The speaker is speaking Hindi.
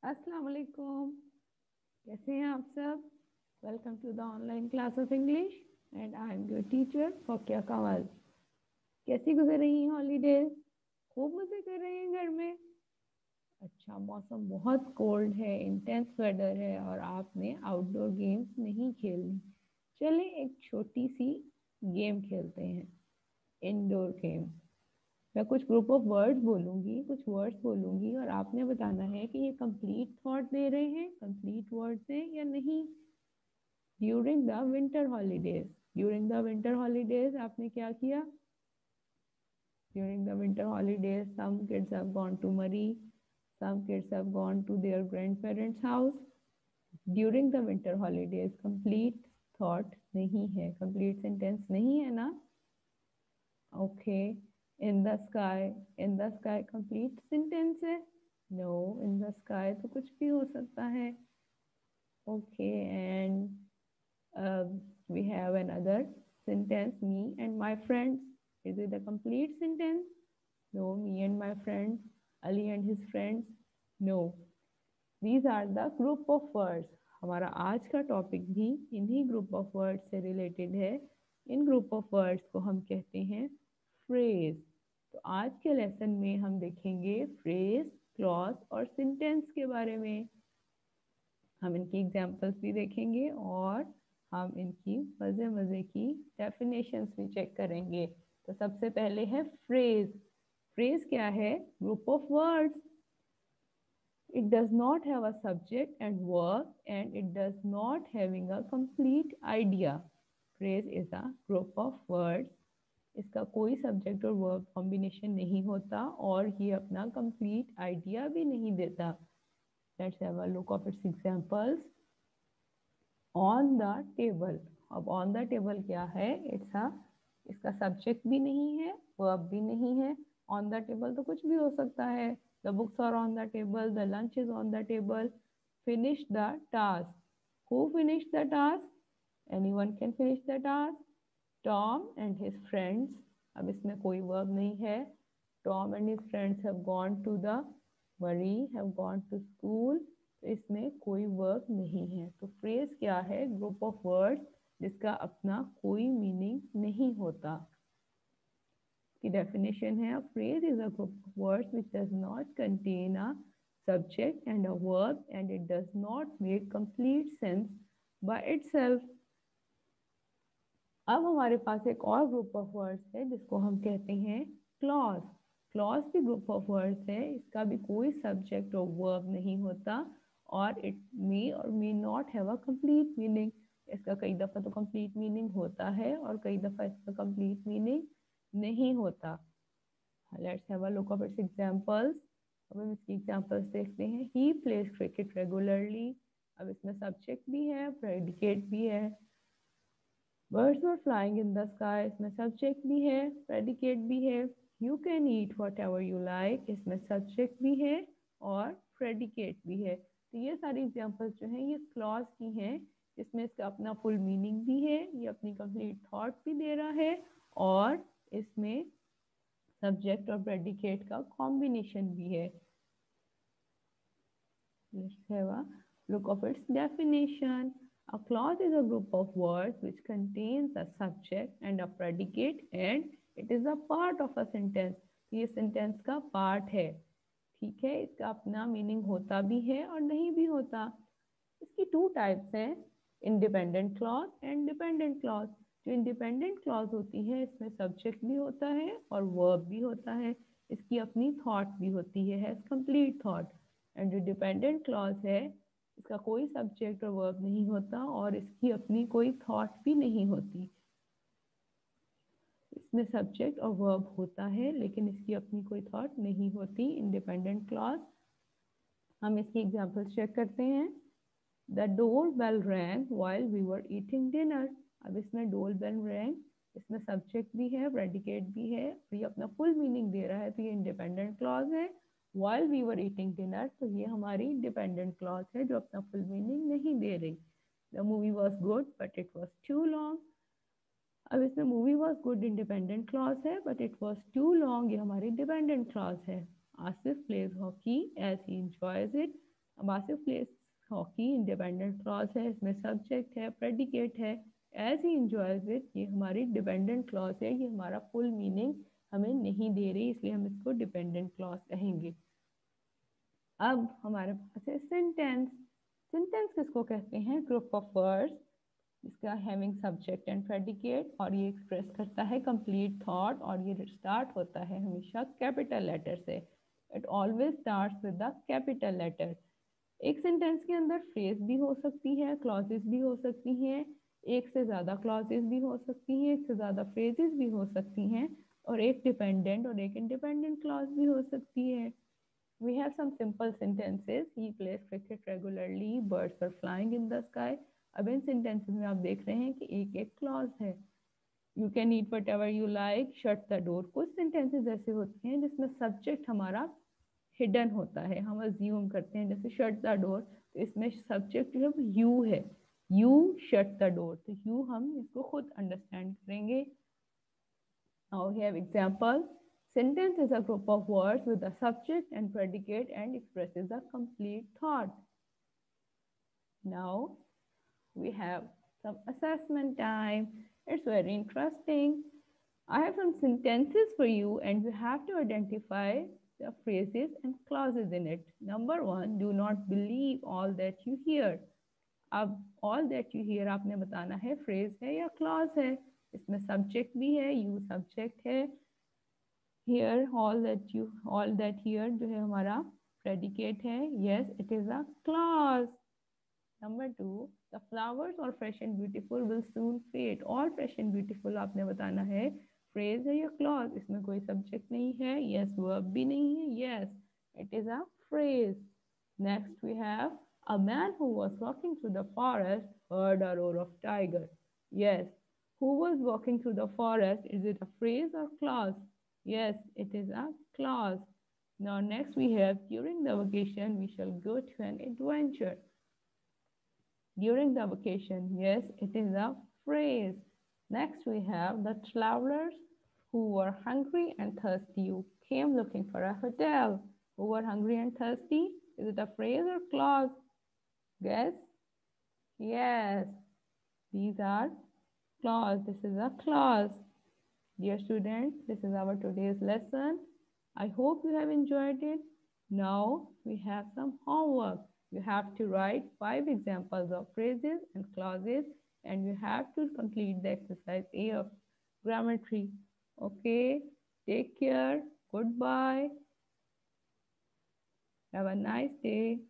अस्सलाम वालेकुम। कैसे हैं आप सब? Welcome to the online class of English and I am your teacher Fokiya Kanwal. कैसी गुजर रही हैं हॉलीडेज? खूब मजे कर रहे हैं घर में? अच्छा, मौसम बहुत कोल्ड है, इंटेंस वेदर है और आपने आउटडोर गेम्स नहीं खेलनी। चलिए एक छोटी सी गेम खेलते हैं, इंडोर गेम। मैं कुछ ग्रुप ऑफ वर्ड्स बोलूंगी, कुछ वर्ड्स बोलूंगी और आपने बताना है कि ये कंप्लीट थॉट दे रहे हैं, कंप्लीट वर्ड्स हैं या नहीं। During the winter holidays, during the winter holidays आपने क्या किया? During the winter holidays some kids have gone to Murree, some kids have gone to their grandparents house. During the winter holidays complete thought नहीं है, कंप्लीट सेंटेंस नहीं है ना। Okay, in the sky, in the sky complete sentence है? नो, इन द स्काई तो कुछ भी हो सकता है। Okay, and we have another sentence, me and my friends. Is it a complete sentence? No, me and my friends, Ali and his friends. No, these are the group of words. हमारा आज का टॉपिक भी इन्हीं ग्रुप ऑफ वर्ड्स से रिलेटेड है। इन ग्रुप ऑफ वर्ड्स को हम कहते हैं फ्रेज। तो आज के लेसन में हम देखेंगे फ्रेज, क्लॉज और सेंटेंस के बारे में। हम इनकी एग्जांपल्स भी देखेंगे और हम इनकी मज़े मज़े की डेफिनेशंस भी चेक करेंगे। तो सबसे पहले है फ्रेज। फ्रेज क्या है? Group of words. It does not have a subject and verb and it does not having a complete idea. Phrase is a group of words. इसका कोई सब्जेक्ट और वर्ब कॉम्बिनेशन नहीं होता और ये अपना कंप्लीट आइडिया भी नहीं देता। Let's have a look of its examples. On the table. अब ऑन द टेबल क्या है? इट्स अ, इसका सब्जेक्ट भी नहीं है, वर्ब भी नहीं है। ऑन द टेबल तो कुछ भी हो सकता है। The books are on the table, the lunch is on the table. Finish the task, who finish the task? Anyone can finish the task. Tom and his friends, अब इसमें कोई वर्ब नहीं है। Tom and his friends have gone to the Murree, have gone to school. तो इसमें कोई वर्ब नहीं है। तो फ्रेज क्या है? ग्रुप ऑफ वर्ड्स जिसका अपना कोई मीनिंग नहीं होता। की डेफिनेशन है, a phrase is a group of words which does not contain a subject and a verb and it does not make complete sense by itself. अब हमारे पास एक और ग्रुप ऑफ वर्ड्स है जिसको हम कहते हैं क्लॉज। क्लॉज भी ग्रुप ऑफ वर्ड्स है, इसका भी कोई सब्जेक्ट और वर्ब नहीं होता और इट मे और may not have a complete meaning. इसका कई दफ़ा तो कंप्लीट मीनिंग होता है और कई दफ़ा इसका कंप्लीट मीनिंग नहीं होता। Let's have a look of its examples. अब हम इसकी एग्जांपल्स देखते हैं। ही प्लेज क्रिकेट रेगुलरली, अब इसमें सब्जेक्ट भी है, प्रेडिकेट भी है। Birds were flying in the sky, इसमें सब्जेक्ट भी है, प्रेडिकेट भी है। You can eat what ever you like, इसमें सब्जेक्ट भी है और प्रेडिकेट भी है। तो ये सारी एग्जांपल्स जो हैं ये क्लॉज की हैं, जिसमें इसका अपना फुल मीनिंग भी है, ये अपनी कंप्लीट थॉट भी दे रहा है और इसमें सब्जेक्ट और प्रेडिकेट का कॉम्बिनेशन भी है। Let's have a look of its definition. A clause is a group of words which contains a subject and a predicate and it is a part of a sentence. ये sentence का part है, ठीक है। इसका अपना मीनिंग होता भी है और नहीं भी होता। इसकी टू टाइप्स हैं, independent clause and dependent clause. जो इंडिपेंडेंट क्लॉज होती है इसमें सब्जेक्ट भी होता है और वर्ब भी होता है, इसकी अपनी थॉट भी होती है कंप्लीट थॉट। एंड जो डिपेंडेंट क्लॉज है इसका कोई सब्जेक्ट और वर्ब नहीं होता और इसकी अपनी कोई थॉट भी नहीं होती। इसमें सब्जेक्ट और वर्ब होता है लेकिन इसकी अपनी कोई थॉट नहीं होती, इंडिपेंडेंट क्लॉज। हम इसकी एग्जांपल्स चेक करते हैं। The door bell rang while we were eating dinner, अब इसमें डोर बेल रैंग, इसमें सब्जेक्ट भी है, प्रेडिकेट भी है और ये अपना फुल मीनिंग दे रहा है, तो ये इंडिपेंडेंट क्लॉज है। While we were eating dinner, तो ये हमारी डिपेंडेंट क्लॉज है जो अपना फुल मीनिंग नहीं दे रही। The movie was good but it was too long, अब इसमें movie was good independent clause है but it was too long ये हमारी डिपेंडेंट क्लॉज है। Asif plays hockey as he enjoys it, अबासिफ प्लेस हॉकी इंडिपेंडेंट क्लॉज है, इसमें सब्जेक्ट है, प्रेडिकेट है। एज ही इंजॉयज इट, ये हमारी डिपेंडेंट क्लॉज है, ये हमारा फुल मीनिंग हमें नहीं दे रही, इसलिए हम इसको डिपेंडेंट क्लॉज कहेंगे। अब हमारे पास है सेंटेंस। सेंटेंस किसको कहते हैं? ग्रुप ऑफ वर्ड्स इसका हैविंग सब्जेक्ट एंड प्रेडिकेट, और ये एक्सप्रेस करता है कंप्लीट थॉट, और ये स्टार्ट होता है हमेशा कैपिटल लेटर से। It always starts with the capital letter. एक सेंटेंस के अंदर फ्रेज भी हो सकती है, क्लॉजेस भी हो सकती हैं, एक से ज़्यादा क्लॉजेस भी हो सकती हैं, एक से ज़्यादा फ्रेजेस भी हो सकती हैं, और एक डिपेंडेंट और एक इंडिपेंडेंट क्लॉज भी हो सकती है। We have some simple sentences. He plays cricket regularly. Birds are flying in the sky. अब इन sentences में आप देख रहे हैं कि एक एक clause है। You can eat whatever you like. Shut the door. कुछ sentences ऐसे होते हैं जिसमें subject हमारा hidden होता है, हम assume करते हैं, जैसे shut the door, तो इसमें subject जो है you है, you shut the door, तो you हम इसको खुद understand करेंगे। Now we have example. Sentence is a group of words with a subject and predicate and expresses a complete thought. Now we have some assessment time. It's very interesting. I have some sentences for you and you have to identify the phrases and clauses in it. Number one, do not believe all that you hear. अब all that you hear आपने बताना है phrase है या clause है। इसमें subject भी है, you subject है, here all that here जो है हमारा predicate है, yes it is a clause. Number two, the flowers are fresh and beautiful will soon fade. All fresh and beautiful आपने बताना है phrase है या clause, इसमें कोई subject नहीं है, yes verb भी नहीं है, yes it is a phrase. Next we have a man who was walking through the forest heard a roar of tiger. Yes, who was walking through the forest, is it a phrase or clause? Yes, it is a clause. Now next we have during the vacation we shall go to an adventure. During the vacation, yes, it is a phrase. Next we have the travelers who were hungry and thirsty who came looking for a hotel. Who were hungry and thirsty? Is it a phrase or clause? Guess? Yes, these are clause. This is a clause. Dear students, this is our today's lesson. I hope you have enjoyed it. Now we have some homework. You have to write 5 examples of phrases and clauses, and you have to complete the exercise A of grammar tree. Okay, take care. Goodbye. Have a nice day.